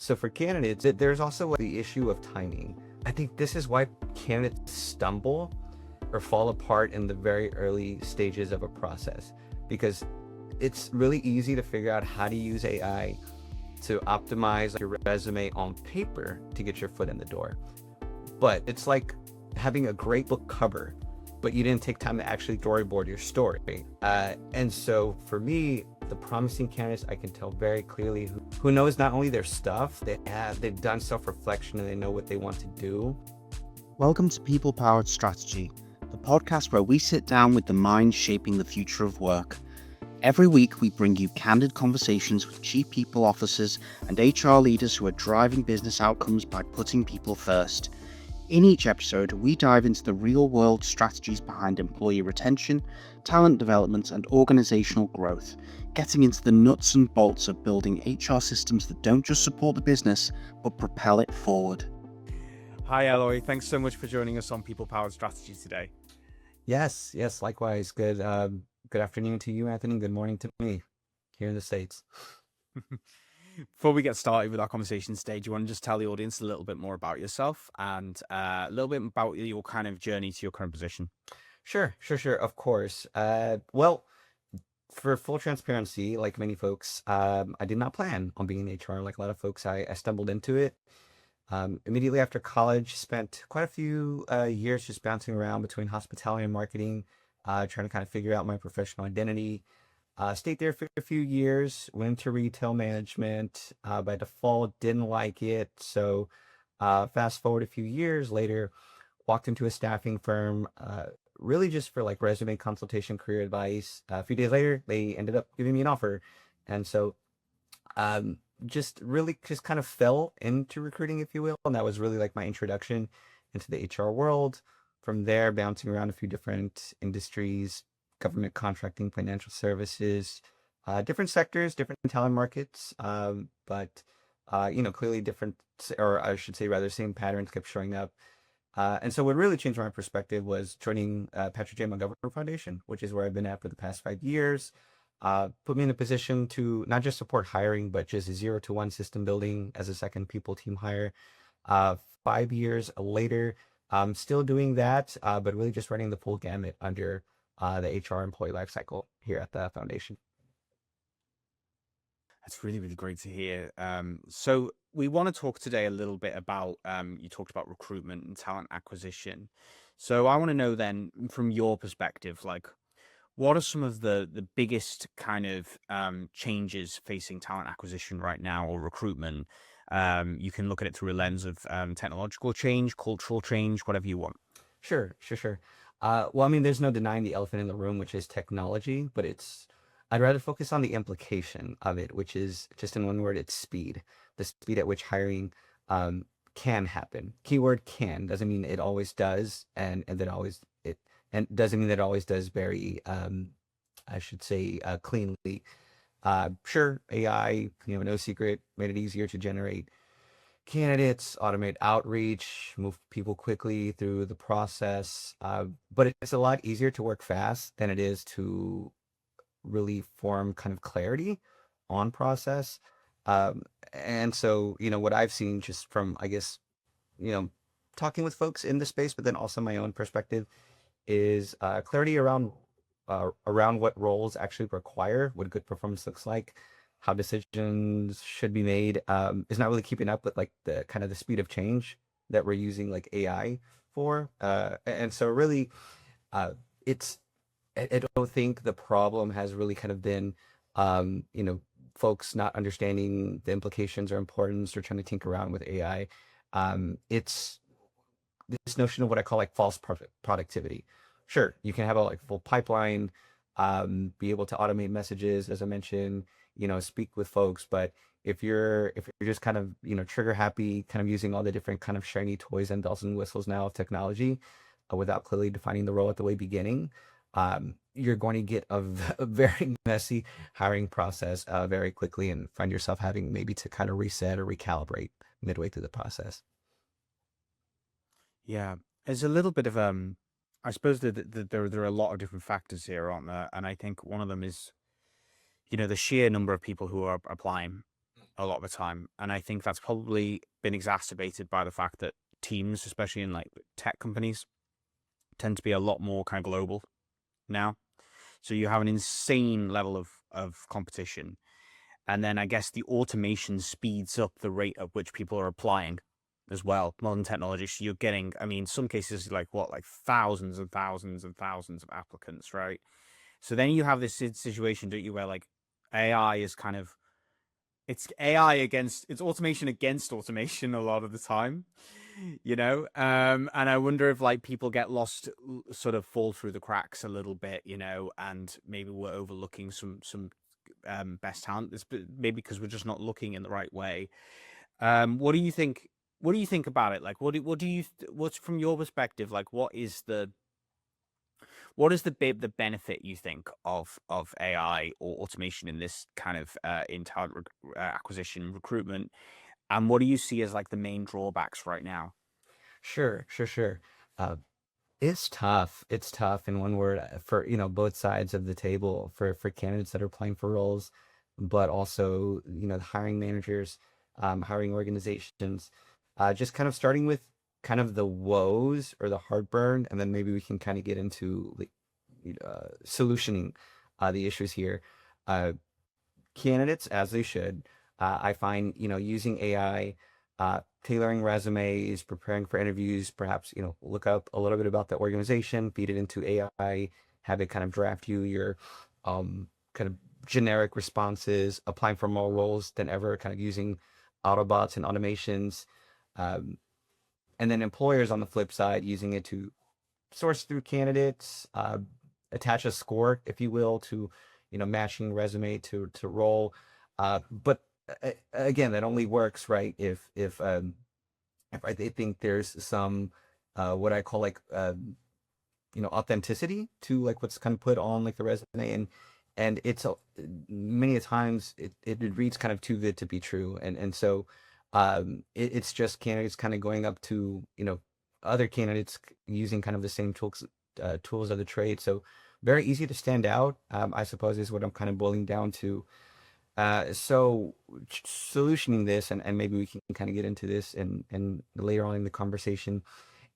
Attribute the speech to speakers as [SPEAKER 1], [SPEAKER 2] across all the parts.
[SPEAKER 1] So for candidates, there's also the issue of timing. I think this is why candidates stumble or fall apart in the very early stages of a process, because it's really easy to figure out how to use AI to optimize your resume on paper to get your foot in the door. But it's like having a great book cover, but you didn't take time to actually storyboard your story. And so for me, the promising candidates, I can tell very clearly who knows not only their stuff, they've done self-reflection and they know what they want to do.
[SPEAKER 2] Welcome to People Powered Strategy, the podcast where we sit down with the mind shaping the future of work. Every week, we bring you candid conversations with chief people officers and HR leaders who are driving business outcomes by putting people first. In each episode, we dive into the real-world strategies behind employee retention, talent development, and organizational growth, getting into the nuts and bolts of building HR systems that don't just support the business, but propel it forward.
[SPEAKER 3] Hi, Eloy. Thanks so much for joining us on People Powered Strategy today.
[SPEAKER 1] Yes, likewise. Good afternoon to you, Anthony. Good morning to me here in the States.
[SPEAKER 3] Before we get started with our conversation today, do you want to just tell the audience a little bit more about yourself and a little bit about your kind of journey to your current position?
[SPEAKER 1] Sure. Of course. Well, for full transparency, like many folks, I did not plan on being in HR. Like a lot of folks, I stumbled into it. Immediately after college, spent quite a few years just bouncing around between hospitality and marketing, trying to kind of figure out my professional identity. Stayed there for a few years, went into retail management. By default, didn't like it. So fast forward a few years later, walked into a staffing firm, really just for like resume consultation, career advice. A few days later, they ended up giving me an offer. And so just kind of fell into recruiting, if you will. And that was really like my introduction into the HR world. From there, bouncing around a few different industries, government contracting, financial services, different sectors, different talent markets, but clearly different, or I should say rather, same patterns kept showing up. And so what really changed my perspective was joining Patrick J. McGovern Foundation, which is where I've been at for the past 5 years. Put me in a position to not just support hiring, but just 0 to 1 system building as a second people team hire. 5 years later, I'm still doing that, but really just running the full gamut under the HR employee lifecycle here at the foundation.
[SPEAKER 3] That's really, really great to hear. So we want to talk today a little bit about, you talked about recruitment and talent acquisition. So I want to know then, from your perspective, like, what are some of the biggest kind of changes facing talent acquisition right now, or recruitment? You can look at it through a lens of technological change, cultural change, whatever you want.
[SPEAKER 1] Sure. Well, I mean, there's no denying the elephant in the room, which is technology, but I'd rather focus on the implication of it, which is just in one word, it's speed. The speed at which hiring can happen. Keyword can, doesn't mean it always does, and doesn't mean that it always does very, I should say, cleanly. Sure, AI, no secret, made it easier to generate candidates, automate outreach, move people quickly through the process. But it's a lot easier to work fast than it is to really form kind of clarity on process. And so, what I've seen just from, I guess, talking with folks in the space, but then also my own perspective is clarity around what roles actually require, what good performance looks like, how decisions should be made, is not really keeping up with like the kind of the speed of change that we're using like AI for. And so really, it's I don't think the problem has really kind of been, folks not understanding the implications or importance or trying to tinker around with AI. It's this notion of what I call like false productivity. Sure, you can have a like full pipeline, be able to automate messages, as I mentioned, speak with folks. But if you're just kind of, trigger happy, kind of using all the different kind of shiny toys and bells and whistles now of technology, without clearly defining the role at the way beginning, you're going to get a very messy hiring process very quickly and find yourself having maybe to kind of reset or recalibrate midway through the process.
[SPEAKER 3] Yeah, there's a little bit of I suppose that there are a lot of different factors here, aren't there? And I think one of them is, the sheer number of people who are applying. a lot of the time. And I think that's probably been exacerbated by the fact that teams, especially in like tech companies, tend to be a lot more kind of global now. So you have an insane level of competition. And then I guess the automation speeds up the rate at which people are applying as well, modern technology. So you're getting, I mean, some cases like what, like thousands and thousands and thousands of applicants, right? So then you have this situation, don't you, where like AI is kind of, it's AI against, it's automation against automation a lot of the time, and I wonder if like people get lost, sort of fall through the cracks a little bit, and maybe we're overlooking some best talent. It's maybe because we're just not looking in the right way. What do you think? What do you think about it? Like, what's from your perspective? Like, what is the benefit you think of AI or automation in this kind of in talent acquisition recruitment, and what do you see as like the main drawbacks right now?
[SPEAKER 1] Sure, sure, sure. Uh, it's tough. It's tough in one word for both sides of the table for candidates that are applying for roles, but also the hiring managers, hiring organizations. Just kind of starting with kind of the woes or the heartburn, and then maybe we can kind of get into like solutioning the issues here. Uh, Candidates, as they should, I find using AI, tailoring resumes, preparing for interviews, perhaps look up a little bit about the organization, feed it into AI, have it kind of draft you your kind of generic responses, applying for more roles than ever, kind of using Autobots and automations. Um, and then employers on the flip side using it to source through candidates, attach a score, if you will, to matching resume to role. But again, that only works right if they think there's some what I call like authenticity to like what's kind of put on like the resume, and it's many a times it reads kind of too good to be true, and so it's just candidates kind of going up to other candidates using kind of the same tools of the trade. So very easy to stand out, I suppose, is what I'm kind of boiling down to. So solutioning this, and maybe we can kind of get into this and later on in the conversation.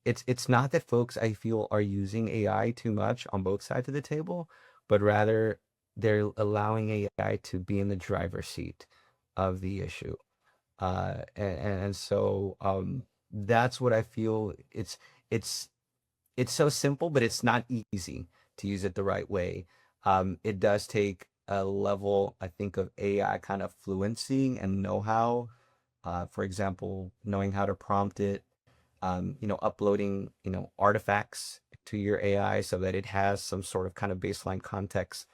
[SPEAKER 1] It's not that folks I feel are using AI too much on both sides of the table, but rather they're allowing AI to be in the driver's seat of the issue. And so that's what I feel. It's it's so simple, but it's not easy to use it the right way. It does take a level, I think, of AI kind of fluency and know-how. For example, knowing how to prompt it, uploading, artifacts to your AI so that it has some sort of kind of baseline context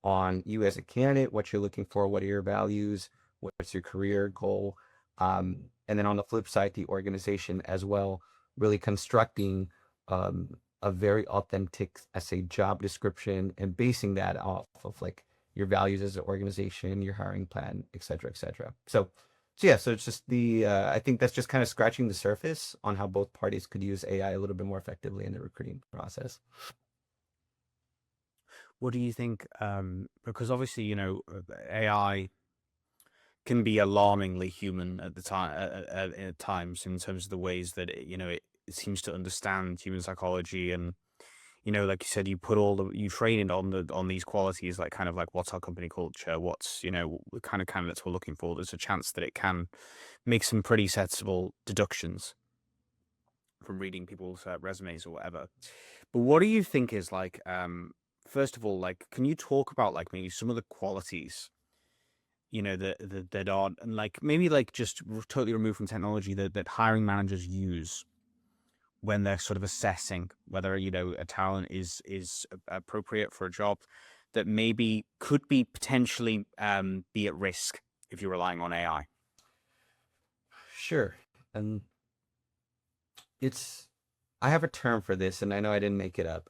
[SPEAKER 1] on you as a candidate, what you're looking for, what are your values, what's your career goal. And then on the flip side, the organization as well, really constructing a very authentic, I say, job description and basing that off of like your values as an organization, your hiring plan, et cetera, et cetera. So yeah, so it's just I think that's just kind of scratching the surface on how both parties could use AI a little bit more effectively in the recruiting process.
[SPEAKER 3] What do you think? Because obviously, AI can be alarmingly human at the time, at times, in terms of the ways that it seems to understand human psychology. And like you said, you put you train it on these qualities, like kind of like what's our company culture, what's the kind of candidates we're looking for. There's a chance that it can make some pretty sensible deductions from reading people's resumes or whatever. But what do you think is like, first of all, like, can you talk about like maybe some of the qualities, that are, and like maybe like just totally removed from technology, that hiring managers use when they're sort of assessing whether a talent is appropriate for a job, that maybe could be potentially be at risk if you're relying on AI?
[SPEAKER 1] Sure. And it's I have a term for this, and I know I didn't make it up.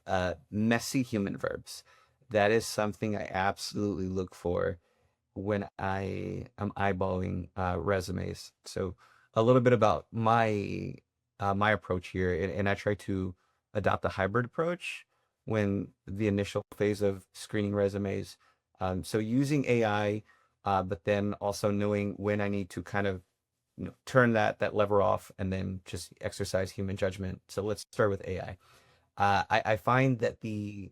[SPEAKER 1] Messy human verbs. That is something I absolutely look for when I am eyeballing resumes. So a little bit about my approach here, and I try to adopt a hybrid approach when the initial phase of screening resumes. So using AI but then also knowing when I need to kind of turn that lever off and then just exercise human judgment. So let's start with AI. I find that the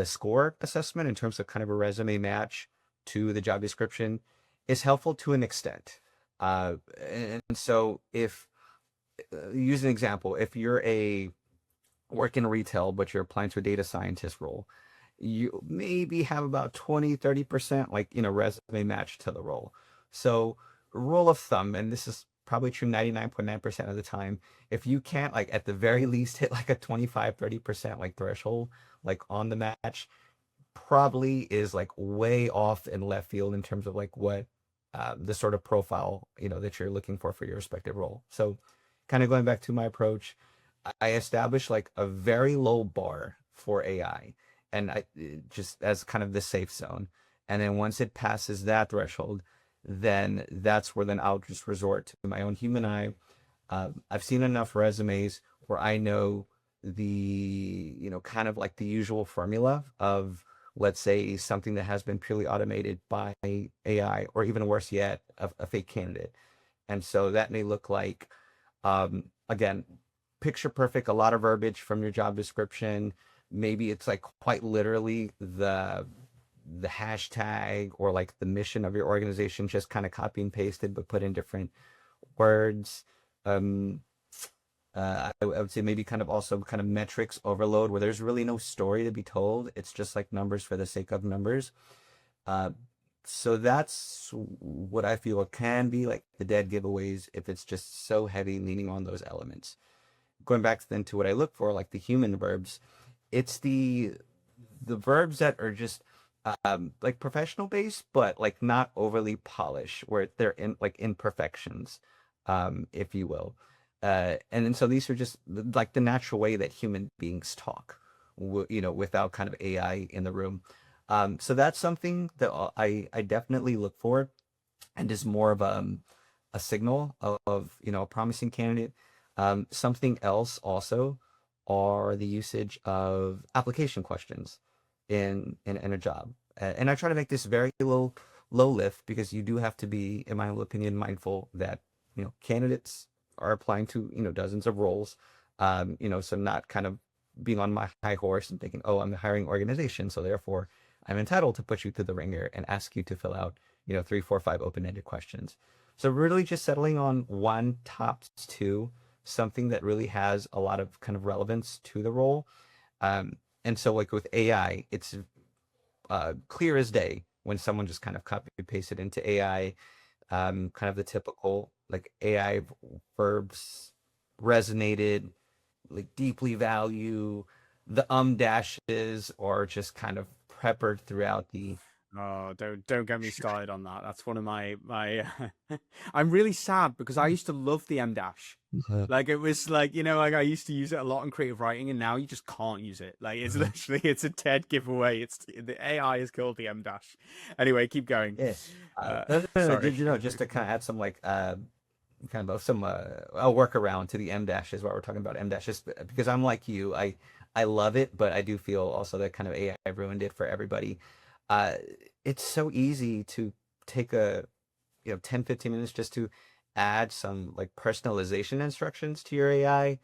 [SPEAKER 1] score assessment in terms of kind of a resume match to the job description is helpful to an extent. And so if use an example, if you're a work in retail, but you're applying to a data scientist role, you maybe have about 20-30% like, resume match to the role. So rule of thumb, and this is probably true 99.9% of the time, if you can't like at the very least hit like a 25-30% like threshold, like on the match, probably is like way off in left field in terms of like what the sort of profile that you're looking for your respective role. So kind of going back to my approach, I established like a very low bar for AI, and I just as kind of the safe zone. And then once it passes that threshold, then that's where then I'll just resort to my own human eye. I've seen enough resumes where I know kind of like the usual formula of, let's say, something that has been purely automated by AI, or even worse yet, a fake candidate. And so that may look like, again, picture perfect, a lot of verbiage from your job description. Maybe it's like quite literally the hashtag or like the mission of your organization, just kind of copy and pasted, but put in different words. Um, I would say maybe kind of also kind of metrics overload where there's really no story to be told. It's just like numbers for the sake of numbers. Uh, so that's what I feel can be like the dead giveaways if it's just so heavy leaning on those elements. Going back then to what I look for, like the human verbs, it's the verbs that are just like professional based, but like not overly polished, where they're in like imperfections, if you will. And then so these are just like the natural way that human beings talk, without kind of AI in the room. So that's something that I definitely look for, and is more of a signal of a promising candidate. Something else also are the usage of application questions in a job. And I try to make this very low lift, because you do have to be, in my opinion, mindful that candidates are applying to dozens of roles. So not kind of being on my high horse and thinking, oh, I'm the hiring organization, so therefore I'm entitled to put you through the ringer and ask you to fill out 3, 4, 5 open-ended questions. So really just settling on one, tops two, something that really has a lot of kind of relevance to the role. And so like with AI, it's clear as day when someone just kind of copy pasted into AI, kind of the typical like AI verbs resonated, like deeply value, the dashes, or just kind of peppered throughout the.
[SPEAKER 3] Oh, don't get me started on that. That's one of my I'm really sad because I used to love the M dash. Like it was like, like I used to use it a lot in creative writing, and now you just can't use it. Like it's literally it's a dead giveaway. It's the AI is called the M dash. Anyway, keep going.
[SPEAKER 1] Yeah. No,
[SPEAKER 3] Sorry.
[SPEAKER 1] just to kind of add some like kind of some a workaround to the M dash is what we're talking about. M dash, just because I'm like you, I love it, but I do feel also that kind of AI ruined it for everybody. uh it's so easy to take a 10-15 minutes just to add some like personalization instructions to your AI,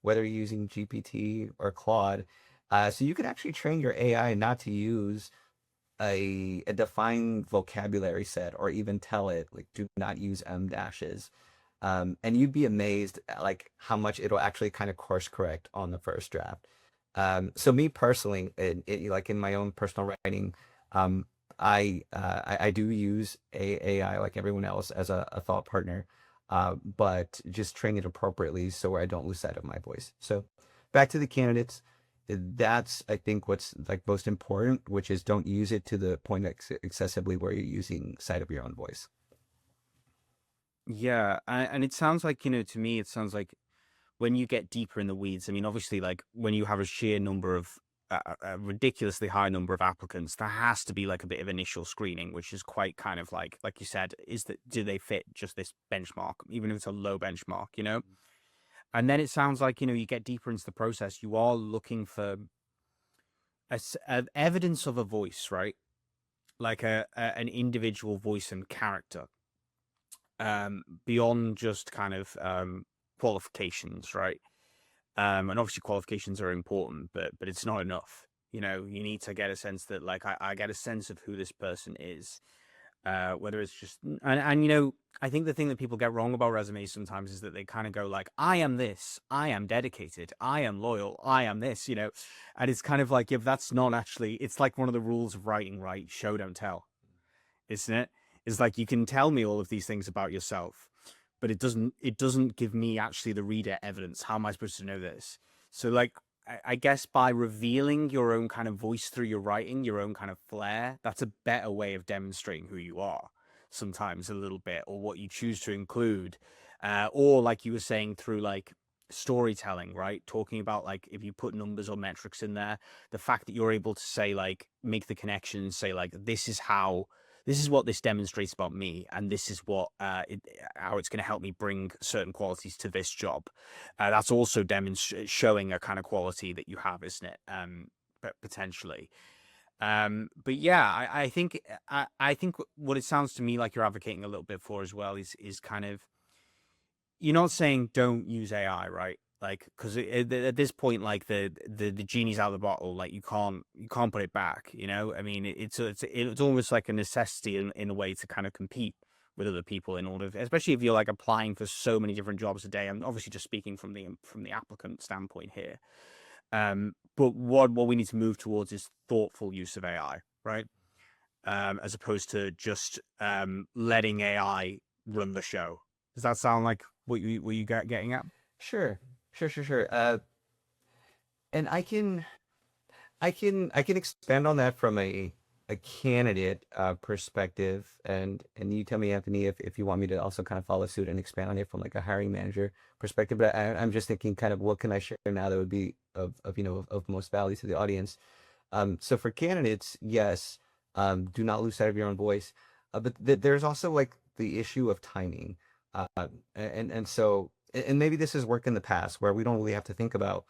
[SPEAKER 1] whether you're using GPT or Claude. So you can actually train your AI not to use a defined vocabulary set, or even tell it like do not use M dashes. And you'd be amazed at like how much it'll actually kind of course correct on the first draft. So me personally, like in my own personal writing, um, I do use AI like everyone else as a thought partner, but just train it appropriately so I don't lose sight of my voice. So back to the candidates, that's I think what's like most important, which is don't use it to the point excessively where you're using sight of your own voice.
[SPEAKER 3] Yeah, and it sounds like, to me, it sounds like when you get deeper in the weeds, I mean, obviously, like when you have a sheer number of a ridiculously high number of applicants, there has to be like a bit of initial screening, which is quite kind of like you said, is that do they fit just this benchmark, even if it's a low benchmark? And then it sounds like, you get deeper into the process, you are looking for evidence of a voice, right? like an individual voice and character, beyond just kind of qualifications, right? And obviously qualifications are important, but it's not enough. You know, you need to get a sense that, like, I get a sense of who this person is, whether it's just, and you know, I think the thing that people get wrong about resumes sometimes is that they kind of go like, I am this, I am dedicated, I am loyal, I am this, you know, and it's kind of like, if that's not actually, it's like one of the rules of writing, right? Show, don't tell, isn't it? It's like, you can tell me all of these things about yourself, but it doesn't give me, actually, the reader, evidence. How am I supposed to know this? So like, I guess by revealing your own kind of voice through your writing, your own kind of flair, that's a better way of demonstrating who you are, sometimes a little bit, or what you choose to include, or like you were saying, through like storytelling, right? Talking about, like, if you put numbers or metrics in there, the fact that you're able to say, like, make the connection, say like, this is what this demonstrates about me, and this is what how it's going to help me bring certain qualities to this job. That's also showing a kind of quality that you have, isn't it? But potentially. But yeah, I think what it sounds to me like you're advocating a little bit for as well is kind of, you're not saying don't use AI, right? Like, because at this point, like, the genie's out of the bottle. Like, you can't put it back. You know, I mean, it's almost like a necessity in a way to kind of compete with other people, in order, especially if you're like applying for so many different jobs a day. I'm obviously just speaking from the applicant standpoint here. But what we need to move towards is thoughtful use of AI, right? As opposed to just letting AI run the show. Does that sound like what you getting at?
[SPEAKER 1] Sure, sure. And I can expand on that from a candidate perspective, and you tell me, Anthony, if you want me to also kind of follow suit and expand on it from like a hiring manager perspective. But I'm just thinking, kind of, what can I share now that would be of of most value to the audience. So for candidates, yes, do not lose sight of your own voice. But there's also like the issue of timing, and so, and maybe this has worked in the past where we don't really have to think about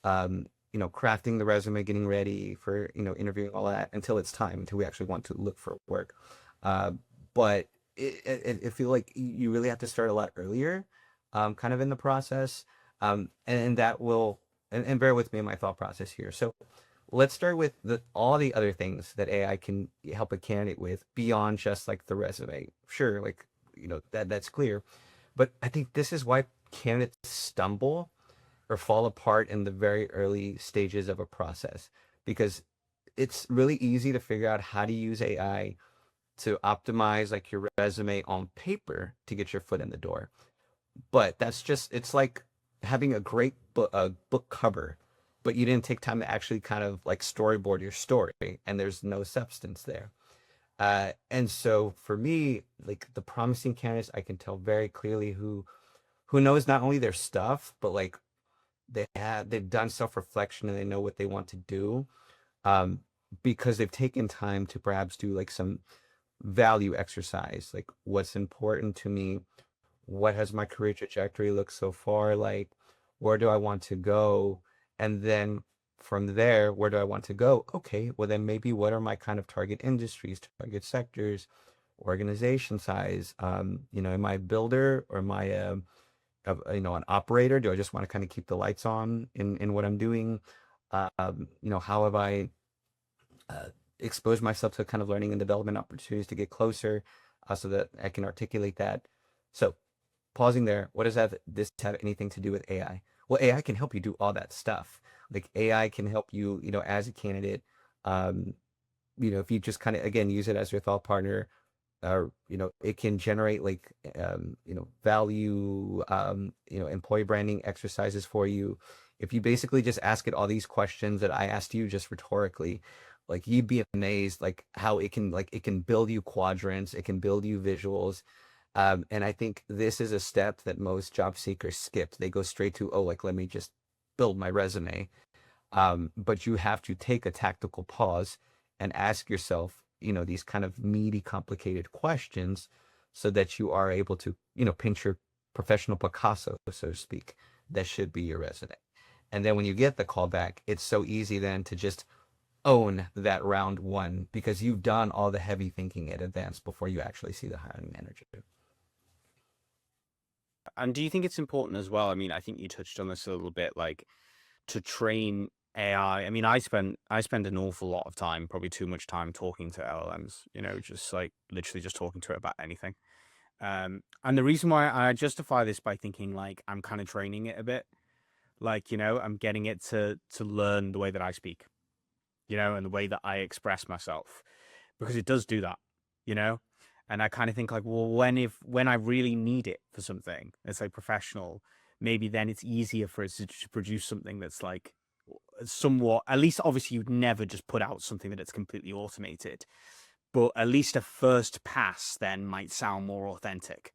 [SPEAKER 1] crafting the resume, getting ready for, interviewing, all that until it's time, until we actually want to look for work. Uh, but I feel like you really have to start a lot earlier, kind of in the process, and that will, and bear with me in my thought process here. So let's start with all the other things that AI can help a candidate with beyond just like the resume. Sure, like, that's clear, but I think this is why candidates stumble or fall apart in the very early stages of a process, because it's really easy to figure out how to use AI to optimize like your resume on paper to get your foot in the door. But that's just, it's like having a great book cover, but you didn't take time to actually kind of like storyboard your story, and there's no substance there. And so for me, like the promising candidates, I can tell very clearly who knows not only their stuff, but like they've done self-reflection and they know what they want to do, um, because they've taken time to perhaps do like some value exercise, like what's important to me, what has my career trajectory looked so far like, where do I want to go, and then from there, where do I want to go? Okay, well then maybe what are my kind of target industries, target sectors, organization size? Am I a builder, or am I an operator? Do I just want to kind of keep the lights on in what I'm doing? How have I exposed myself to kind of learning and development opportunities to get closer, so that I can articulate that? So pausing there, what does this have anything to do with AI? Well, AI can help you do all that stuff. Like AI can help you, as a candidate, um, if you just kind of, again, use it as your thought partner, it can generate like, value, employee branding exercises for you. If you basically just ask it all these questions that I asked you just rhetorically, like, you'd be amazed like how it can build you quadrants, it can build you visuals. And I think this is a step that most job seekers skip. They go straight to, oh, like, let me just build my resume. But you have to take a tactical pause and ask yourself, these kind of meaty, complicated questions, so that you are able to, pinch your professional Picasso, so to speak. That should be your resume. And then when you get the call back, it's so easy then to just own that round one because you've done all the heavy thinking in advance before you actually see the hiring manager.
[SPEAKER 3] And do you think it's important as well? I mean, I think you touched on this a little bit, like to train AI. I mean, I spend an awful lot of time, probably too much time talking to LLMs, just like literally just talking to it about anything. And the reason why I justify this by thinking like I'm kind of training it a bit, like, I'm getting it to learn the way that I speak, and the way that I express myself, because it does do that, you know? And I kind of think like, well, when I really need it for something, it's like professional, maybe then it's easier for it to produce something that's like somewhat, at least obviously you'd never just put out something that it's completely automated, but at least a first pass then might sound more authentic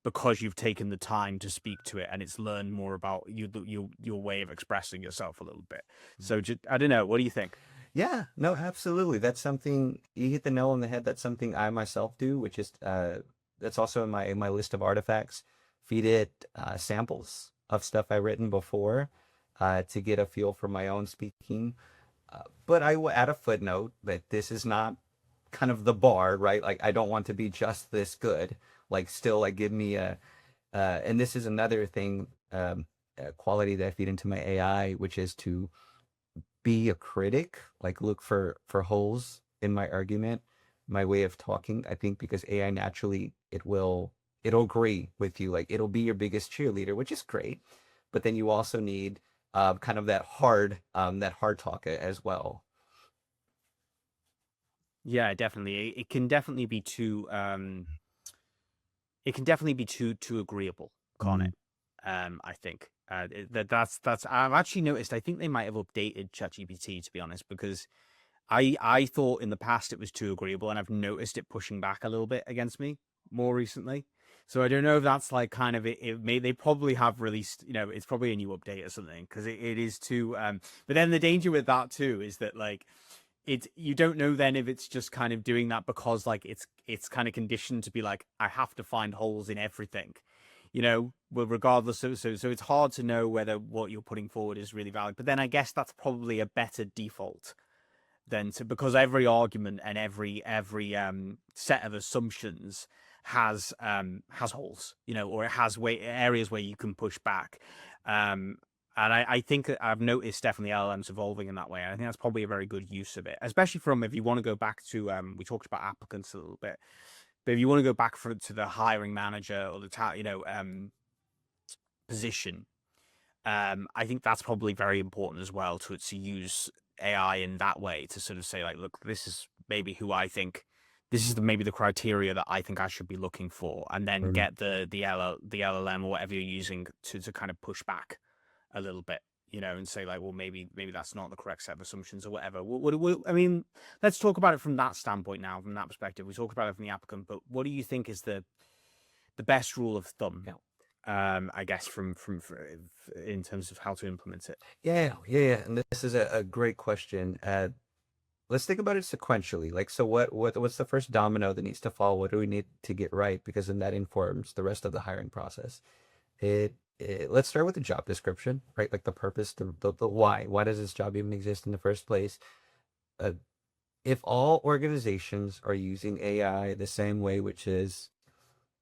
[SPEAKER 3] because you've taken the time to speak to it and it's learned more about your way of expressing yourself a little bit. So just, I don't know, what do you think?
[SPEAKER 1] Yeah, no, absolutely. That's something you hit the nail on the head. That's something I myself do, which is that's also in my list of artifacts. Feed it samples of stuff I've written before to get a feel for my own speaking. But I will add a footnote that this is not kind of the bar, right? Like I don't want to be just this good. Like still, like give me and this is another thing, quality that I feed into my AI, which is to be a critic, like look for holes in my argument, my way of talking. I think because AI naturally it'll agree with you, like it'll be your biggest cheerleader, which is great. But then you also need kind of that hard talk as well.
[SPEAKER 3] Yeah, definitely. It can definitely be too it can definitely be too agreeable, can't
[SPEAKER 1] Mm.
[SPEAKER 3] it? I think that's I've actually noticed. I think they might have updated ChatGPT, to be honest, because I thought in the past it was too agreeable, and I've noticed it pushing back a little bit against me more recently. So I don't know if that's like kind of it may they probably have released, it's probably a new update or something, because it is too but then the danger with that too is that like you don't know then if it's just kind of doing that because like it's kind of conditioned to be like I have to find holes in everything, well, regardless of, so it's hard to know whether what you're putting forward is really valid. But then I guess that's probably a better default than to, because every argument and every set of assumptions has holes, or it has areas where you can push back. And I think that I've noticed definitely LLMs evolving in that way. And I think that's probably a very good use of it, especially from, if you want to go back to, we talked about applicants a little bit, but if you want to go back to the hiring manager or the position, I think that's probably very important as well to use AI in that way to sort of say like, look, this is maybe who I think, this is maybe the criteria that I think I should be looking for, and then
[SPEAKER 1] Mm.
[SPEAKER 3] get the LLM or whatever you're using to kind of push back a little bit, and say like, well, maybe that's not the correct set of assumptions or whatever. I mean, let's talk about it from that standpoint now, from that perspective. We talked about it from the applicant, but what do you think is the best rule of thumb?
[SPEAKER 1] Yeah.
[SPEAKER 3] I guess from in terms of how to implement it.
[SPEAKER 1] Yeah. And this is a great question. Let's think about it sequentially. Like, so what's the first domino that needs to fall? What do we need to get right? Because then that informs the rest of the hiring process. Let's start with the job description, right? Like the purpose, the why. Why does this job even exist in the first place? Uh, if all organizations are using AI the same way, which is,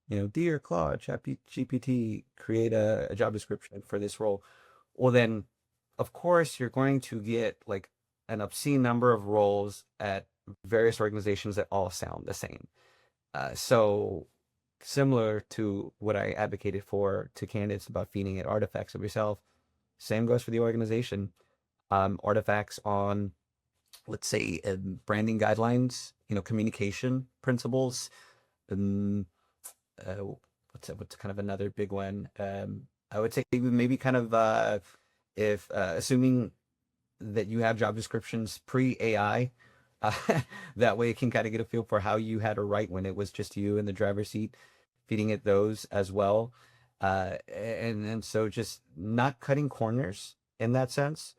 [SPEAKER 1] dear Claude, GPT, create a job description for this role. Well, then, of course, you're going to get like an obscene number of roles at various organizations that all sound the same. So similar to what I advocated for to candidates about feeding it artifacts of yourself, same goes for the organization. Artifacts on, let's say, branding guidelines, communication principles. Um, what's kind of another big one? I would say maybe kind of if assuming that you have job descriptions pre AI. Uh, that way it can kind of get a feel for how you had to write when it was just you in the driver's seat, feeding it those as well. And so just not cutting corners in that sense.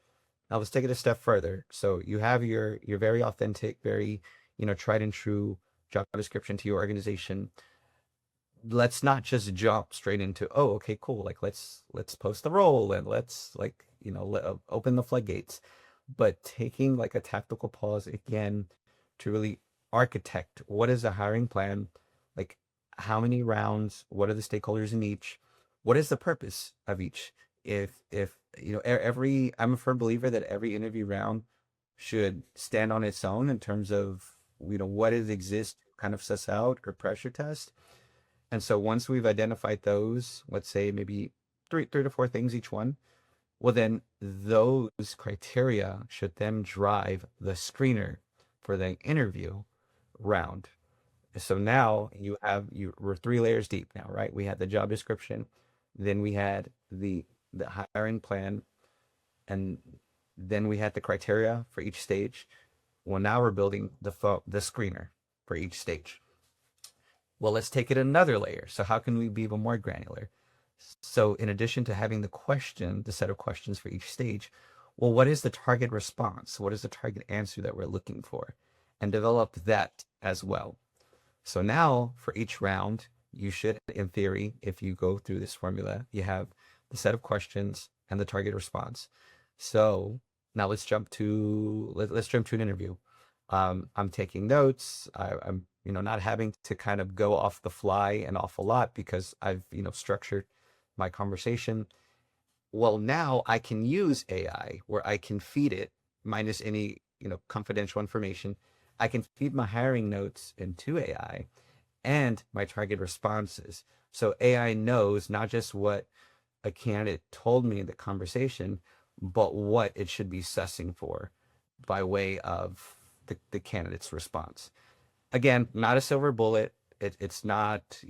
[SPEAKER 1] Now let's take it a step further. So you have your very authentic, very, tried and true job description to your organization. Let's not just jump straight into, oh, okay, cool, like let's post the role and let's like, open the floodgates. but taking like a tactical pause again to really architect what is the hiring plan, like how many rounds, what are the stakeholders in each, what is the purpose of each. If every I'm a firm believer that every interview round should stand on its own in terms of what it exists to kind of suss out or pressure test. And so once we've identified those, let's say maybe three to four things each one, well, then those criteria should then drive the screener for the interview round. So now we're three layers deep now, right? We had the job description, then we had the hiring plan, and then we had the criteria for each stage. Well, now we're building the screener for each stage. Well, let's take it another layer. So how can we be even more granular? So in addition to having the set of questions for each stage, well, what is the target response? What is the target answer that we're looking for? And develop that as well. So now for each round, you should, in theory, if you go through this formula, you have the set of questions and the target response. So now let's jump to an interview. I'm taking notes. I'm not having to kind of go off the fly an awful lot because I've structured my conversation. Well, now I can use AI where I can feed it minus any confidential information. I can feed my hiring notes into AI and my target responses. So AI knows not just what a candidate told me in the conversation, but what it should be sussing for by way of the candidate's response. Again, not a silver bullet. It's not,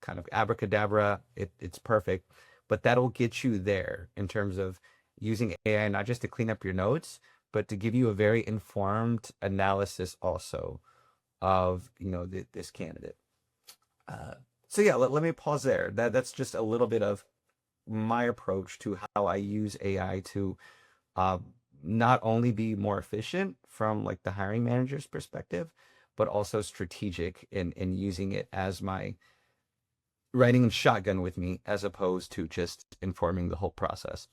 [SPEAKER 1] kind of abracadabra. It's perfect, but that'll get you there in terms of using AI, not just to clean up your notes, but to give you a very informed analysis also of, this candidate. Uh, so yeah, let me pause there. That's just a little bit of my approach to how I use AI to uh, not only be more efficient from like the hiring manager's perspective, but also strategic in using it as my riding shotgun with me as opposed to just informing the whole process.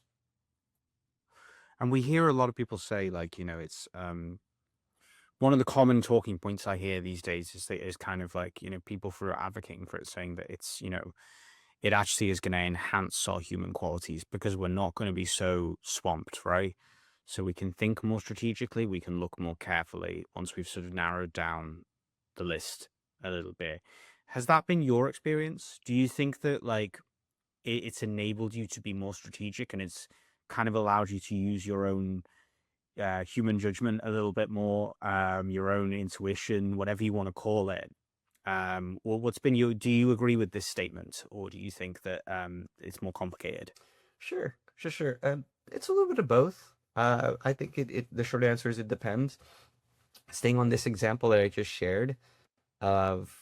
[SPEAKER 3] And we hear a lot of people say, like, it's one of the common talking points I hear these days is kind of like, people for advocating for it, saying that it's, it actually is going to enhance our human qualities because we're not going to be so swamped, right? So we can think more strategically, we can look more carefully once we've sort of narrowed down the list a little bit. Has that been your experience? Do you think that like it's enabled you to be more strategic and it's kind of allowed you to use your own human judgment a little bit more, your own intuition, whatever you want to call it? Well, what's been your? Do you agree with this statement, or do you think that it's more complicated?
[SPEAKER 1] Sure. It's a little bit of both. I think the short answer is it depends. Staying on this example that I just shared of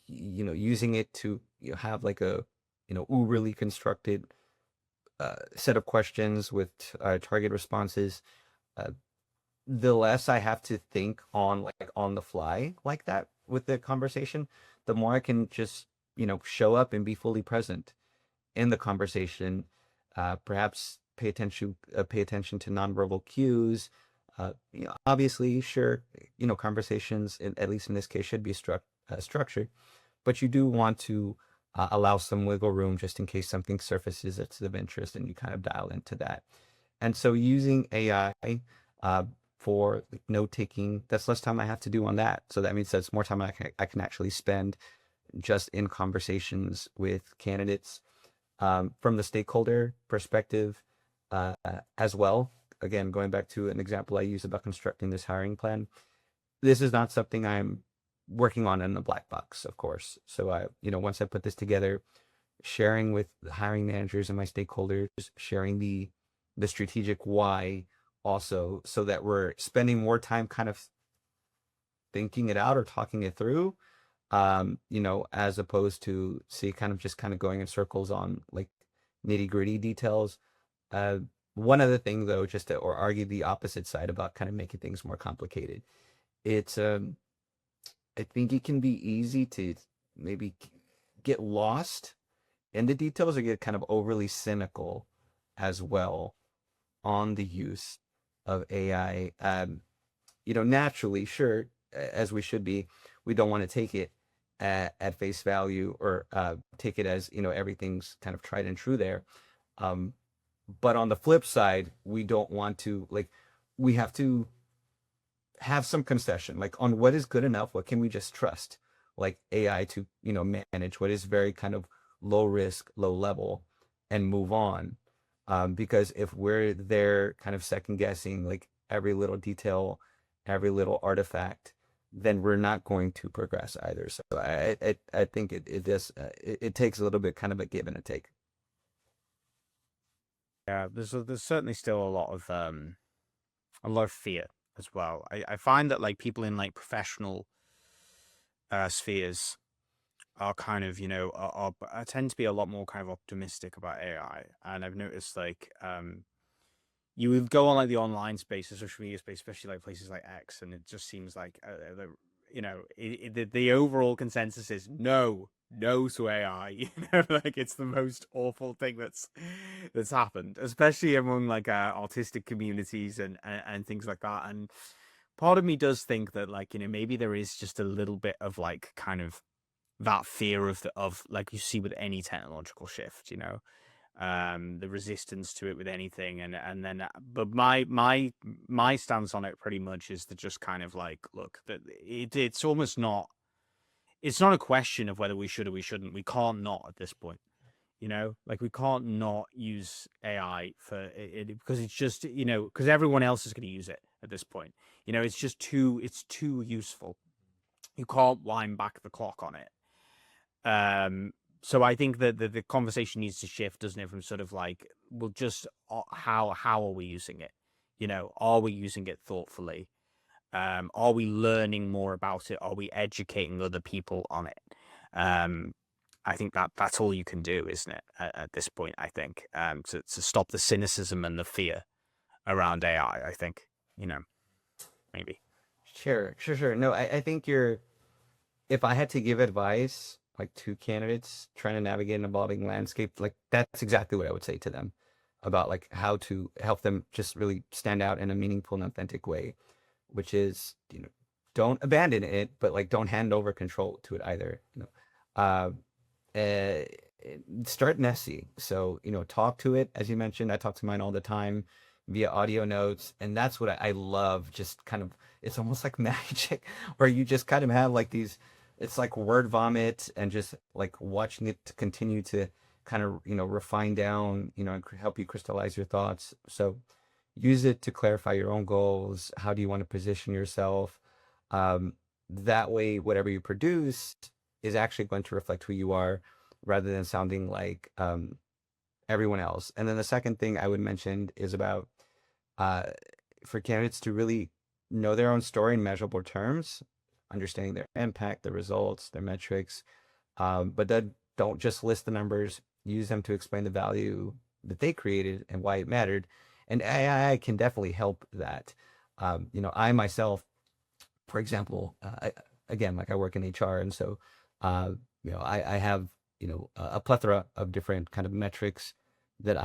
[SPEAKER 1] using it to have like a uberly constructed set of questions with target responses. Uh, the less I have to think on like on the fly like that with the conversation, the more I can just show up and be fully present in the conversation. Perhaps pay attention to nonverbal cues. Obviously, sure, conversations, at least in this case, should be structured, but you do want to allow some wiggle room just in case something surfaces that's of interest, and you kind of dial into that. And so, using AI uh, for like, note taking, that's less time I have to do on that. So that means that's more time I can actually spend just in conversations with candidates from the stakeholder perspective uh, as well. Again, going back to an example I used about constructing this hiring plan, this is not something I'm working on in the black box, of course. So once I put this together, sharing with the hiring managers and my stakeholders, sharing the strategic why also, so that we're spending more time kind of thinking it out or talking it through, as opposed to see kind of going in circles on like nitty gritty details. Uh, One other thing though, or argue the opposite side about kind of making things more complicated. It's I think it can be easy to maybe get lost in the details or get kind of overly cynical as well on the use. of AI. Naturally, sure, as we should be, we don't want to take it at face value, or take it as, everything's kind of tried and true there. Um, but on the flip side, we don't want to, like, we have to have some concession, like, on what is good enough, what can we just trust, like AI to, manage what is very kind of low risk, low level, and move on. Because if we're there kind of second guessing, like, every little detail, every little artifact, then we're not going to progress either. So I think it takes a little bit kind of a give and a take.
[SPEAKER 3] Yeah, there's certainly still a lot of fear as well. I find that like people in like professional spheres are kind of, I tend to be a lot more kind of optimistic about AI. And I've noticed like you would go on like the online space, the social media space, especially like places like X, and it just seems like the overall consensus is no, no to AI. Like it's the most awful thing that's happened, especially among like artistic communities and things like that. And part of me does think that like maybe there is just a little bit of like kind of that fear of like you see with any technological shift, the resistance to it with anything, and then but my stance on it pretty much is to just kind of like look that it's almost not, it's not a question of whether we should or we shouldn't. We can't not at this point, like we can't not use AI for it because it's just, because everyone else is going to use it at this point. It's too useful. You can't wind back the clock on it. So I think that the conversation needs to shift, doesn't it, from sort of like, well, just how are we using it? Are we using it thoughtfully? Are we learning more about it? Are we educating other people on it? I think that's all you can do, isn't it, at this point, I think, to stop the cynicism and the fear around AI, I think, maybe.
[SPEAKER 1] Sure. No, I think if I had to give advice, like, to candidates trying to navigate an evolving landscape, like, that's exactly what I would say to them about, like, how to help them just really stand out in a meaningful and authentic way, which is, don't abandon it, but, like, don't hand over control to it either. Uh, uh, Start messy. So, talk to it. As you mentioned, I talk to mine all the time via audio notes. And that's what I love. Just kind of, it's almost like magic, where you just kind of have like these, it's like word vomit, and just like watching it to continue to kind of, refine down, and help you crystallize your thoughts. So use it to clarify your own goals. How do you want to position yourself? Um, that way, whatever you produce is actually going to reflect who you are, rather than sounding like everyone else. And then the second thing I would mention is about, uh, for candidates to really know their own story in measurable terms, understanding their impact, their results, their metrics, but then don't just list the numbers. Use them to explain the value that they created and why it mattered. And AI can definitely help that. I myself, for example, again, like, I work in HR, and so I have, a plethora of different kind of metrics that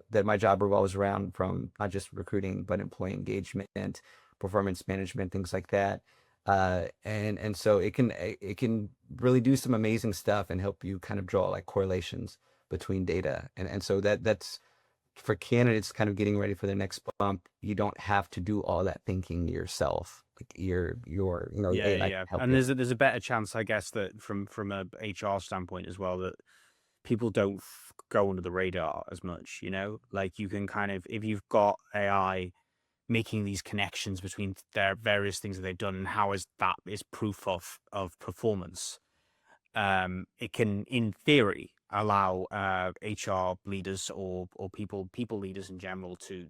[SPEAKER 1] that my job revolves around, from not just recruiting but employee engagement, performance management, things like that. And so it can really do some amazing stuff and help you kind of draw like correlations between data. And so that's for candidates kind of getting ready for the next bump. You don't have to do all that thinking yourself. Like,
[SPEAKER 3] Yeah,
[SPEAKER 1] AI can
[SPEAKER 3] yeah,
[SPEAKER 1] help
[SPEAKER 3] and
[SPEAKER 1] you.
[SPEAKER 3] there's a better chance, I guess, that from a HR standpoint as well, that people don't go under the radar as much. Like you can kind of, if you've got AI making these connections between their various things that they've done, and how is that is proof of performance. It can, in theory, allow HR leaders or people leaders in general to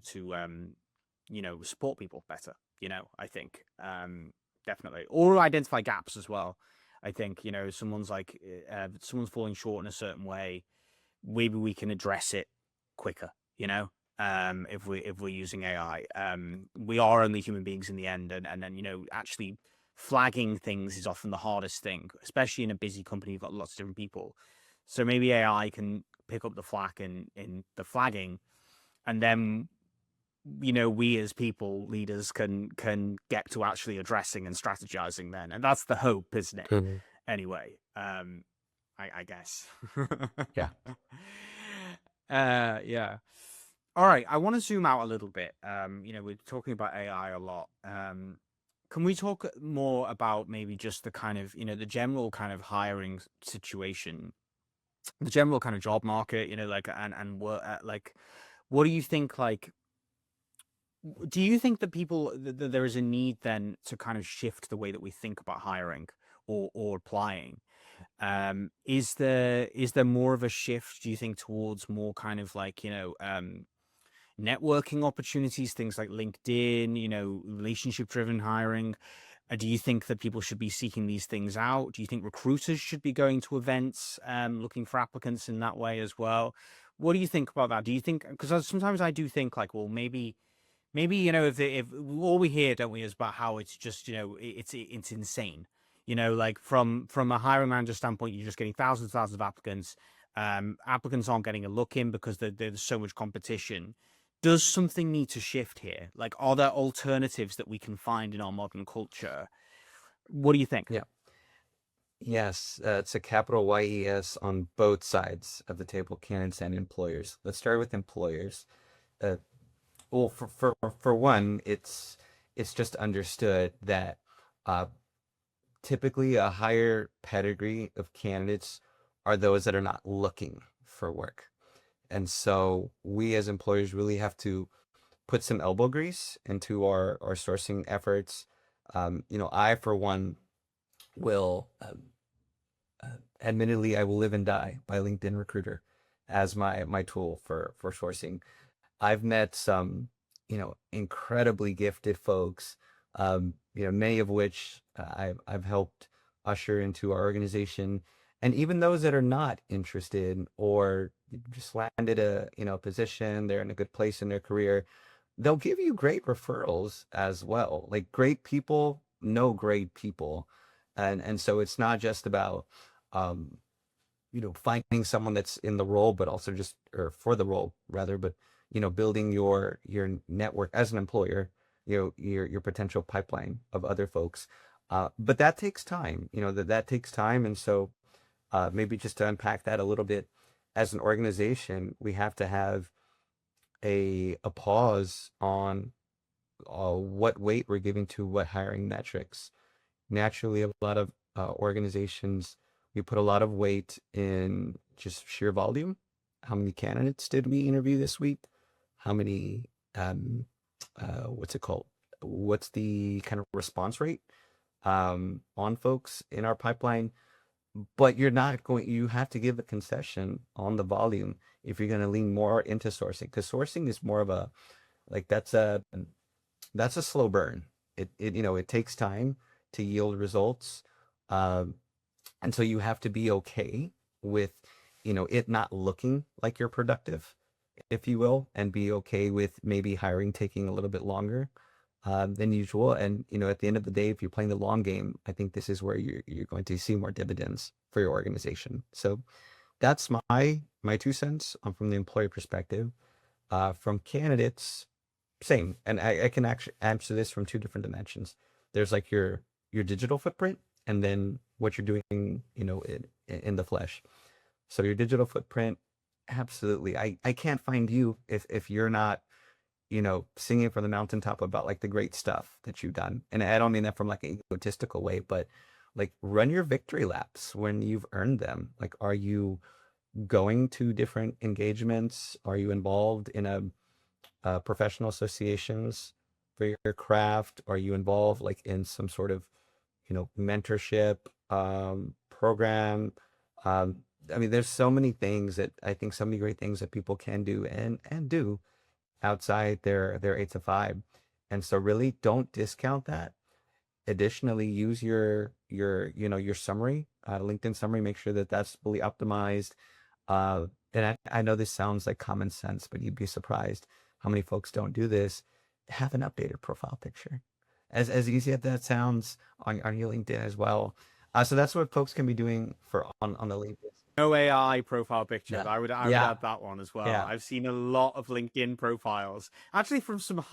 [SPEAKER 3] support people better. I think definitely, or identify gaps as well. I think someone's falling short in a certain way. Maybe we can address it quicker. If we're using AI, we are only human beings in the end, and then actually flagging things is often the hardest thing, especially in a busy company. You've got lots of different people, so maybe AI can pick up the flack in the flagging, and then we as people leaders can get to actually addressing and strategizing then, and that's the hope, isn't it?
[SPEAKER 1] Mhm.
[SPEAKER 3] Anyway, I guess.
[SPEAKER 1] Yeah.
[SPEAKER 3] Yeah. All right, I want to zoom out a little bit. We're talking about AI a lot. Can we talk more about maybe just the kind of, the general kind of hiring situation, the general kind of job market, like, and work, like, what do you think, like, do you think that there is a need then to kind of shift the way that we think about hiring or applying? Is there more of a shift, do you think, towards more kind of like, networking opportunities, things like LinkedIn, relationship driven hiring? Do you think that people should be seeking these things out? Do you think recruiters should be going to events, looking for applicants in that way as well? What do you think about that? Do you think, because sometimes I do think like, well, maybe if all we hear, don't we, is about how it's just it's insane, like from a hiring manager standpoint, you're just getting thousands of applicants. Applicants aren't getting a look in because there's so much competition. Does something need to shift here? Like, are there alternatives that we can find in our modern culture? What do you think?
[SPEAKER 1] Yeah. Yes, it's a capital YES on both sides of the table, candidates and employers. Let's start with employers. Uh, well, for one, it's just understood that uh, typically a higher pedigree of candidates are those that are not looking for work. And so we as employers really have to put some elbow grease into our sourcing efforts. I, for one, will admittedly, I will live and die by LinkedIn Recruiter as my tool for sourcing. I've met some, incredibly gifted folks, many of which I've helped usher into our organization, and even those that are not interested or just landed a position, they're in a good place in their career, they'll give you great referrals as well. Like great people know great people, and so it's not just about um, finding someone that's in the role, but also just or for the role rather, but building your network as an employer, your potential pipeline of other folks. But that takes time, that takes time, and so maybe just to unpack that a little bit, as an organization, we have to have a pause on what weight we're giving to what hiring metrics. Naturally, a lot of organizations, we put a lot of weight in just sheer volume. How many candidates did we interview this week? How many, what's it called? What's the kind of response rate on folks in our pipeline? But you have to give a concession on the volume if you're going to lean more into sourcing, because sourcing is more of a, like, that's a slow burn. It takes time to yield results. Um, and so you have to be okay with, it not looking like you're productive, if you will, and be okay with maybe hiring taking a little bit longer than usual. And, at the end of the day, if you're playing the long game, I think this is where you're going to see more dividends for your organization. So that's my 2 cents from the employee perspective. From candidates, same. And I can actually answer this from two different dimensions. There's like your digital footprint, and then what you're doing, in the flesh. So your digital footprint, absolutely. I can't find you if you're not, singing from the mountaintop about like the great stuff that you've done. And I don't mean that from like an egotistical way, but like run your victory laps when you've earned them. Like, are you going to different engagements? Are you involved in a professional associations for your craft? Are you involved like in some sort of, mentorship program? I mean, there's so many things that I think, so many great things that people can do and do outside their 8 to 5, and so really don't discount that. Additionally, use your summary, LinkedIn summary. Make sure that that's fully optimized. And I know this sounds like common sense, but you'd be surprised how many folks don't do this. Have an updated profile picture. As easy as that sounds, on your LinkedIn as well. So that's what folks can be doing for on the LinkedIn.
[SPEAKER 3] no AI profile pictures.
[SPEAKER 1] Yeah.
[SPEAKER 3] I would
[SPEAKER 1] Yeah.
[SPEAKER 3] add that one as well.
[SPEAKER 1] Yeah.
[SPEAKER 3] I've seen a lot of LinkedIn profiles, actually from some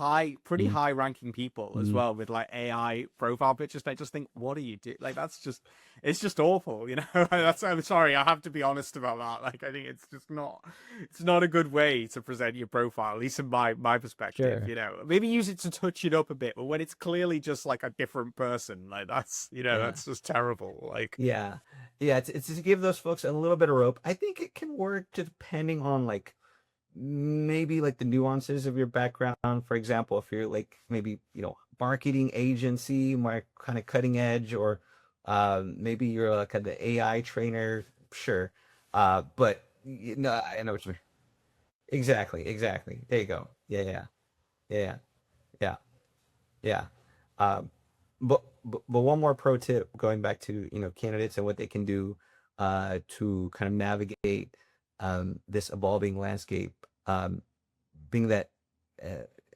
[SPEAKER 3] pretty
[SPEAKER 1] Mm,
[SPEAKER 3] high ranking people as
[SPEAKER 1] mm.
[SPEAKER 3] well, with like AI profile pictures. I just think, what are you doing? Like, it's just awful, you know? I'm sorry, I have to be honest about that. Like, I think it's not a good way to present your profile, at least in my perspective,
[SPEAKER 1] Sure.
[SPEAKER 3] you know? Maybe use it to touch it up a bit, but when it's clearly just like a different person, like that's, you know,
[SPEAKER 1] Yeah.
[SPEAKER 3] that's just terrible. Like,
[SPEAKER 1] Yeah. Yeah. It's to give those folks a little bit of rope. I think it can work depending on like maybe like the nuances of your background. For example, if you're like maybe, marketing agency, more kind of cutting edge, or maybe you're like the AI trainer, sure. But I know what you mean. Exactly, exactly. There you go. Yeah, yeah, yeah, yeah, yeah. Um, but one more pro tip, going back to candidates and what they can do to kind of navigate this evolving landscape. Being that,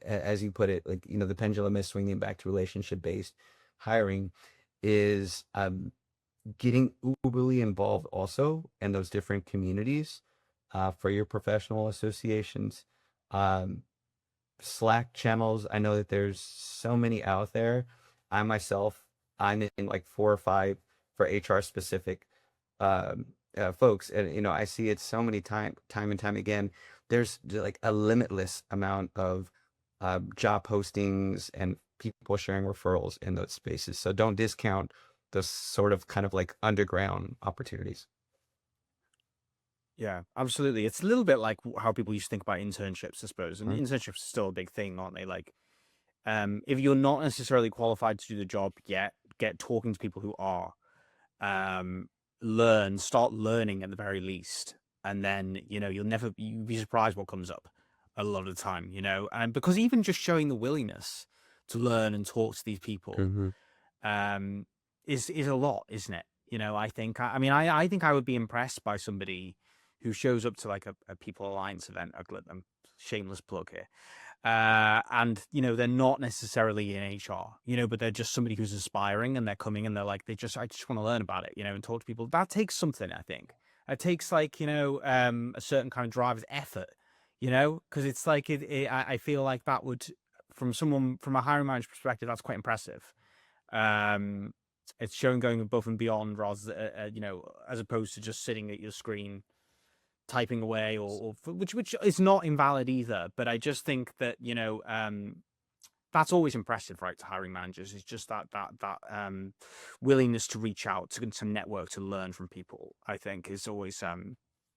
[SPEAKER 1] as you put it, like the pendulum is swinging back to relationship based hiring, is getting uberly involved also in those different communities for your professional associations. Um, Slack channels. I know that there's so many out there. I myself, I'm in like 4 or 5 for HR specific um, folks, and I see it so many time and time again. There's like a limitless amount of job postings and people sharing referrals in those spaces. So don't discount those sort of kind of like underground opportunities.
[SPEAKER 3] yeah, absolutely. It's a little bit like how people used to think about internships, I suppose. And
[SPEAKER 1] Mhm.
[SPEAKER 3] internships are still a big thing, aren't they? Like, if you're not necessarily qualified to do the job yet, get talking to people who are. Um, start learning at the very least, and then you'll be surprised what comes up a lot of the time, and because even just showing the willingness to learn and talk to these people
[SPEAKER 1] Mm-hmm.
[SPEAKER 3] um is a lot, isn't it? I think I would be impressed by somebody who shows up to like a People Alliance event. I'll let them, shameless plug here, and they're not necessarily in HR, but they're just somebody who's aspiring, and they're coming and they're like, I just want to learn about it, and talk to people. That takes something. I think it takes like a certain kind of driver's effort, because it's like I feel like that would, from a hiring manager perspective, that's quite impressive. um it's showing going above and beyond, rather as opposed to just sitting at your screen typing away, which is not invalid either, but I just think that that's always impressive, right, to hiring managers, is just that willingness to reach out to network, to learn from people. I think is always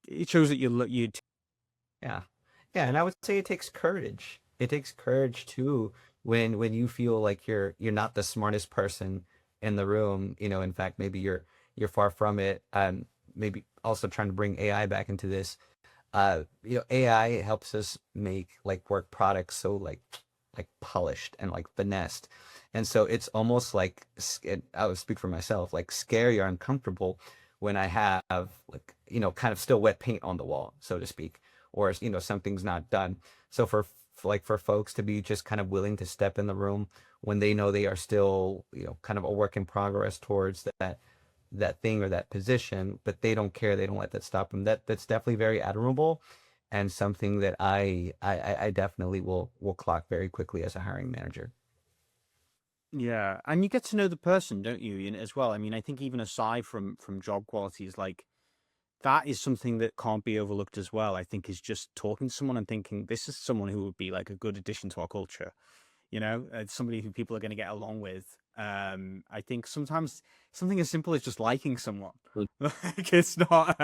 [SPEAKER 3] it shows that you
[SPEAKER 1] Yeah. Yeah, and I would say it takes courage. It takes courage too when you feel like you're not the smartest person in the room. In fact, maybe you're far from it. Maybe also trying to bring AI back into this. AI helps us make like work products so like polished and like finessed. And so it's almost like I would speak for myself, like scary or uncomfortable when I have like, kind of still wet paint on the wall, so to speak, or something's not done. So for folks to be just kind of willing to step in the room when they know they are still, kind of a work in progress towards that thing or that position, but they don't care. They don't let that stop them. That's definitely very admirable, and something that I definitely will clock very quickly as a hiring manager.
[SPEAKER 3] yeah, and you get to know the person, don't you, as well. I mean, I think even aside from job qualities, like, that is something that can't be overlooked as well. I think is just talking to someone and thinking, this is someone who would be like a good addition to our culture. It's somebody who people are going to get along with. I think sometimes something as simple as just liking someone, like, it's not.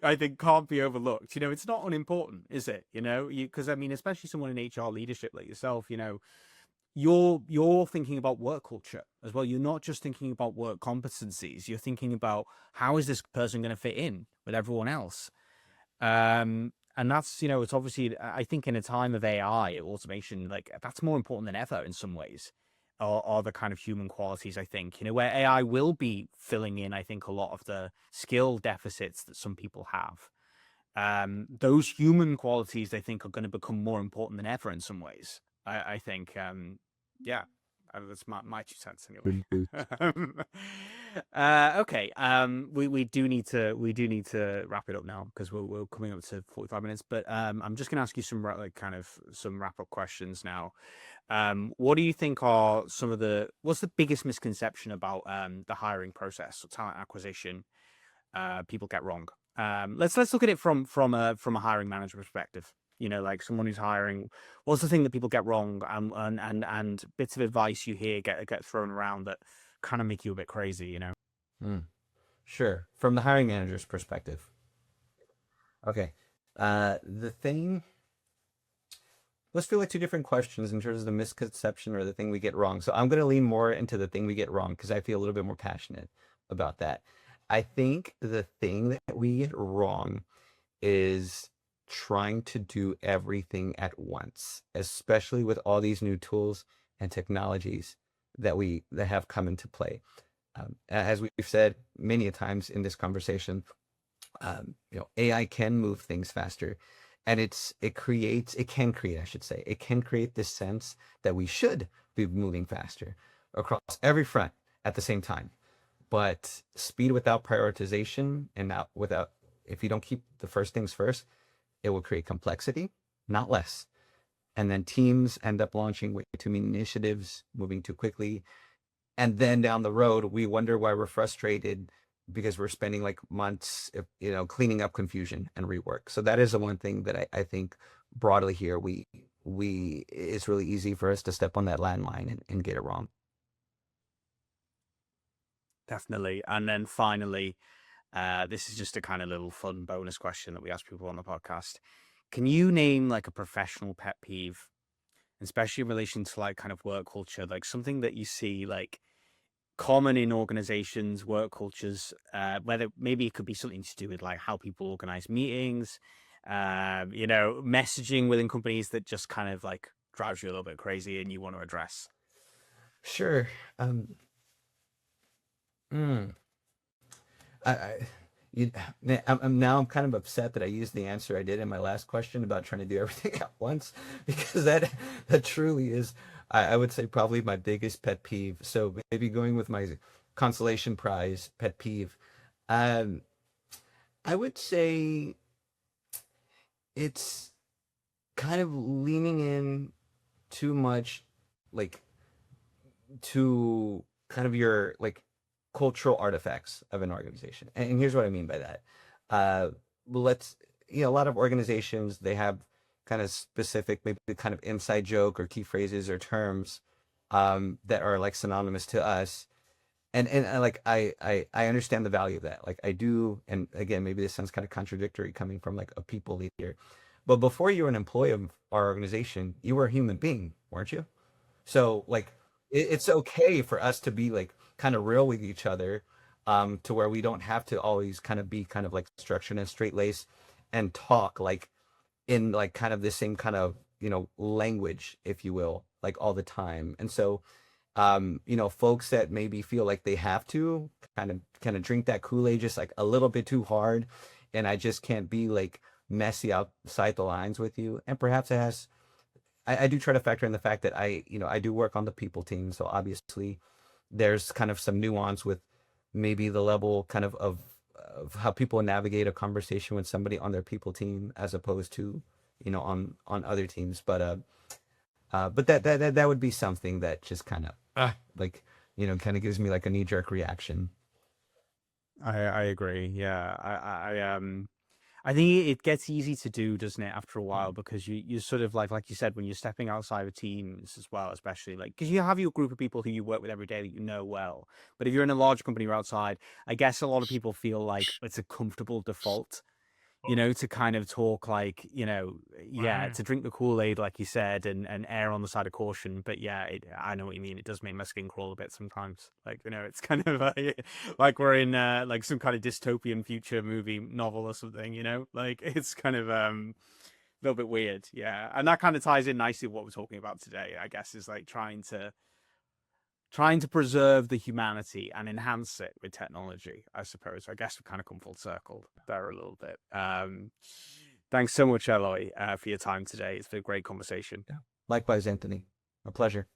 [SPEAKER 3] I think can't be overlooked. It's not unimportant, is it? Because I mean, especially someone in HR leadership like yourself, you're thinking about work culture as well. You're not just thinking about work competencies. You're thinking about, how is this person going to fit in with everyone else. And that's, it's obviously, I think in a time of AI automation, like, that's more important than ever in some ways, are the kind of human qualities, I think, where AI will be filling in, I think, a lot of the skill deficits that some people have. Those human qualities, I think, are going to become more important than ever in some ways. I think, yeah, That's my 2 cents
[SPEAKER 1] Good boost.
[SPEAKER 3] anyway. Okay. We do need to wrap it up now because we're coming up to 45 minutes. But I'm just gonna ask you some some wrap up questions now. What do you think are what's the biggest misconception about the hiring process or talent acquisition people get wrong? Let's look at it from a hiring manager perspective. Like someone who's hiring, what's the thing that people get wrong, and bits of advice you hear get thrown around that kind of make you a bit crazy.
[SPEAKER 1] Mm, sure. From the hiring manager's perspective. Okay. The thing, let's feel like two different questions in terms of the misconception or the thing we get wrong. So I'm going to lean more into the thing we get wrong because I feel a little bit more passionate about that. I think the thing that we get wrong is trying to do everything at once, especially with all these new tools and technologies that have come into play. As we've said many a times in this conversation, AI can move things faster, and it can create, I should say, it can create this sense that we should be moving faster across every front at the same time. But speed without prioritization and not without, if you don't keep the first things first, it will create complexity, not less. And then teams end up launching way too many initiatives, moving too quickly. And then down the road, we wonder why we're frustrated because we're spending like months, cleaning up confusion and rework. So that is the one thing that I think broadly here, it's really easy for us to step on that landmine and get it wrong.
[SPEAKER 3] Definitely. And then finally, this is just a kind of little fun bonus question that we ask people on the podcast. Can you name like a professional pet peeve, especially in relation to like kind of work culture, like something that you see like common in organizations, work cultures, whether maybe it could be something to do with like how people organize meetings, messaging within companies that just kind of like drives you a little bit crazy and you want to address?
[SPEAKER 1] Sure. Mm, I, I you, I'm kind of upset that I used the answer I did in my last question about trying to do everything at once because that truly is, I would say, probably my biggest pet peeve. So maybe going with my consolation prize pet peeve, um, I would say it's kind of leaning in too much, like to kind of your like cultural artifacts of an organization. And here's what I mean by that. Uh, let's, a lot of organizations, they have kind of specific, maybe kind of inside joke or key phrases or terms that are like synonymous to us. And like I understand the value of that. Like I do, and again, maybe this sounds kind of contradictory coming from like a people leader, but before you were an employee of our organization, you were a human being, weren't you? So like it's okay for us to be like kind of real with each other, to where we don't have to always kind of be kind of like structured and straight laced and talk like in like kind of the same kind of, language, if you will, like all the time. And so, folks that maybe feel like they have to kind of drink that Kool-Aid just like a little bit too hard, and I just can't be like messy outside the lines with you. And perhaps it has, I do try to factor in the fact that I do work on the people team. So obviously there's kind of some nuance with maybe the level kind of how people navigate a conversation with somebody on their people team as opposed to, on other teams. But that would be something that just kind of, like, kind of gives me like a knee jerk reaction.
[SPEAKER 3] I agree. Yeah. I think it gets easy to do, doesn't it, after a while, because you sort of like you said, when you're stepping outside of teams as well, especially like because you have your group of people who you work with every day that you know well. But if you're in a large company or outside, I guess a lot of people feel like it's a comfortable default, to kind of talk like, yeah, to drink the Kool-Aid, like you said, and err on the side of caution. But yeah, I know what you mean. It does make my skin crawl a bit sometimes. Like, it's kind of like we're in like some kind of dystopian future movie novel or something, like it's kind of a little bit weird. Yeah. And that kind of ties in nicely with what we're talking about today, I guess, is like trying to preserve the humanity and enhance it with technology, I suppose. I guess we kind of come full circle there a little bit. Thanks so much, Eloy, for your time today. It's been a great conversation.
[SPEAKER 1] Yeah. Likewise, Anthony. A pleasure.